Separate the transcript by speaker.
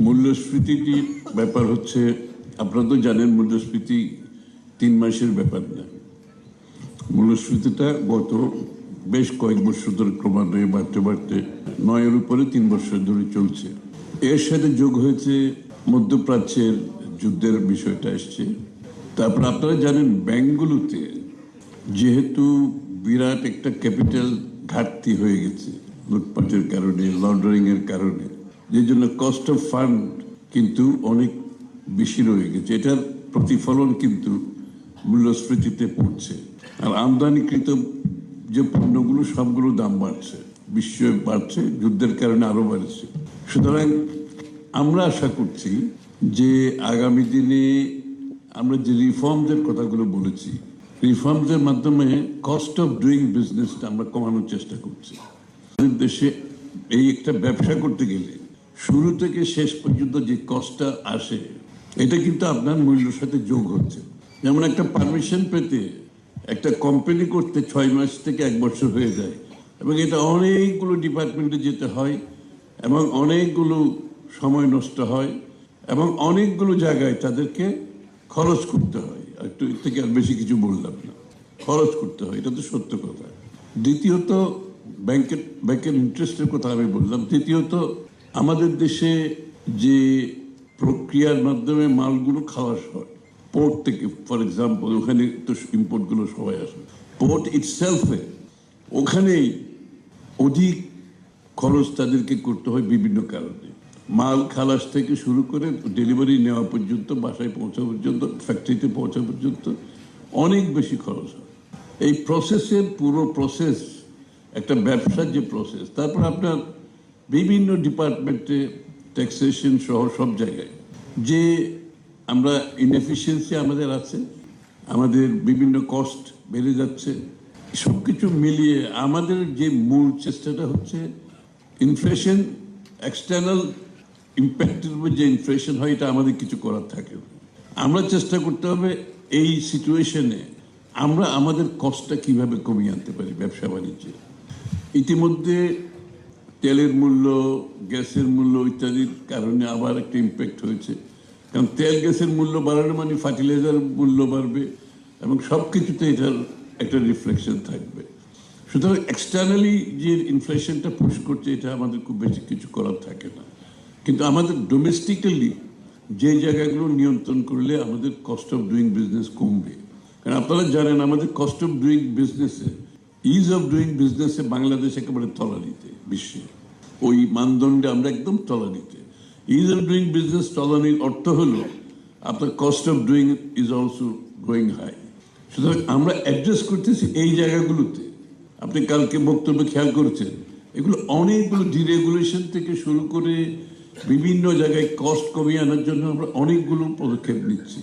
Speaker 1: মূল্যস্ফীতির ব্যাপার হচ্ছে, আপনারা তো জানেন মূল্যস্ফীতি 3 মাসের ব্যাপার না। মূল্যস্ফীতিটা গত বেশ কয়েক বছর ধরে ক্রমান্বয়ে বাড়তে বাড়তে 9-এর উপরে 3 বছর ধরে চলছে। এর সাথে যোগ হয়েছে মধ্যপ্রাচ্যের যুদ্ধের বিষয়টা এসছে। তারপর আপনারা জানেন ব্যাংকগুলোতে যেহেতু বিরাট একটা ক্যাপিটাল ঘাটতি হয়ে গেছে লুটপাটের কারণে, লন্ডারিং এর কারণে, যে জন্য কস্ট অফ ফান্ড কিন্তু অনেক বেশি রয়ে গেছে। এটার প্রতিফলন কিন্তু মূল্যস্ফীতিতে পড়ছে। আর আমদানিকৃত যে পণ্যগুলো সবগুলো দাম বাড়ছে, বিশ্বে বাড়ছে, যুদ্ধের কারণে আরো বাড়ছে। সুতরাং আমরা আশা করছি যে আগামী দিনে আমরা যে রিফর্মসের কথাগুলো বলেছি, রিফর্মসের মাধ্যমে কস্ট অফ ডুইং বিজনেসটা আমরা কমানোর চেষ্টা করছি। আমাদের দেশে এই একটা ব্যবসা করতে গেলে শুরু থেকে শেষ পর্যন্ত যে কস্টটা আসে, এটা কিন্তু আপনার মূল্যের সাথে যোগ হচ্ছে। যেমন একটা পারমিশন পেতে একটা কোম্পানি করতে 6 মাস থেকে 1 বছর হয়ে যায়, এবং এটা অনেকগুলো ডিপার্টমেন্টে যেতে হয় এবং অনেকগুলো সময় নষ্ট হয় এবং অনেকগুলো জায়গায় তাদেরকে খরচ করতে হয়। একটু এর থেকে আর বেশি কিছু বললাম না, খরচ করতে হয়, এটা তো সত্য কথা। দ্বিতীয়ত ব্যাংকের ইন্টারেস্টের কথা আমি বললাম। তৃতীয়ত আমাদের দেশে যে প্রক্রিয়ার মাধ্যমে মালগুলো খালাস হয় পোর্ট থেকে, ফর এক্সাম্পল ওখানে তো ইম্পোর্টগুলো সবাই আসে, পোর্ট ইটসেলফে ওখানেই অধিক খরচ তাদেরকে করতে হয় বিভিন্ন কারণে। মাল খালাস থেকে শুরু করে ডেলিভারি নেওয়া পর্যন্ত, বাসায় পৌঁছা পর্যন্ত, ফ্যাক্টরিতে পৌঁছা পর্যন্ত অনেক বেশি খরচ হয়। এই প্রসেসের পুরো প্রসেস একটা ব্যবসার যে প্রসেস, তারপর আপনার বিভিন্ন ডিপার্টমেন্টে ট্যাক্সেশন সহ সব জায়গায় যে আমরা ইনএফিসিয়েন্সি আমাদের আছে, আমাদের বিভিন্ন কস্ট বেড়ে যাচ্ছে, সব কিছু মিলিয়ে আমাদের যে মূল চেষ্টাটা হচ্ছে ইনফ্লেশন, এক্সটার্নাল ইম্প্যাক্টের উপর যে ইনফ্লেশন হয়, এটা আমাদের কিছু করার থাকে। আমরা চেষ্টা করতে হবে এই সিচুয়েশনে আমরা আমাদের কস্টটা কিভাবে কমিয়ে আনতে পারি ব্যবসা বাণিজ্যে। ইতিমধ্যে তেলের মূল্য, গ্যাসের মূল্য ইত্যাদির কারণে আবার একটা ইম্প্যাক্ট হয়েছে। কারণ তেল গ্যাসের মূল্য বাড়ানো মানে ফার্টিলাইজার মূল্য বাড়বে এবং সব কিছুতে এটার একটা রিফ্লেকশন থাকবে। সুতরাং এক্সটার্নালি যে ইনফ্লেশনটা পুশ করছে, এটা আমাদের খুব বেশি কিছু করার থাকে না। কিন্তু আমাদের ডোমেস্টিক্যালি যে জায়গাগুলো নিয়ন্ত্রণ করলে আমাদের কস্ট অফ ডুইং বিজনেস কমবে। কারণ আপনারা জানেন আমাদের কস্ট অফ ডুইং বিজনেসে, ইজ অফ ডুইং বিজনেসে বাংলাদেশ একেবারে তলানিতে বিশ্বে। ওই মানদণ্ডে আমরা একদম তলানিতে। ইজ অফ ডুইং বিজনেস তলানির অর্থ হলো আপনার cost of doing is also going high. সুতরাং আমরা অ্যাড্রেস করতেছি এই জায়গাগুলোতে। আপনি কালকে বক্তব্যে খেয়াল করেছেন, এগুলো অনেকগুলো ডিরেগুলেশন থেকে শুরু করে বিভিন্ন জায়গায় কস্ট কমিয়ে আনার জন্য আমরা অনেকগুলো পদক্ষেপ নিচ্ছি।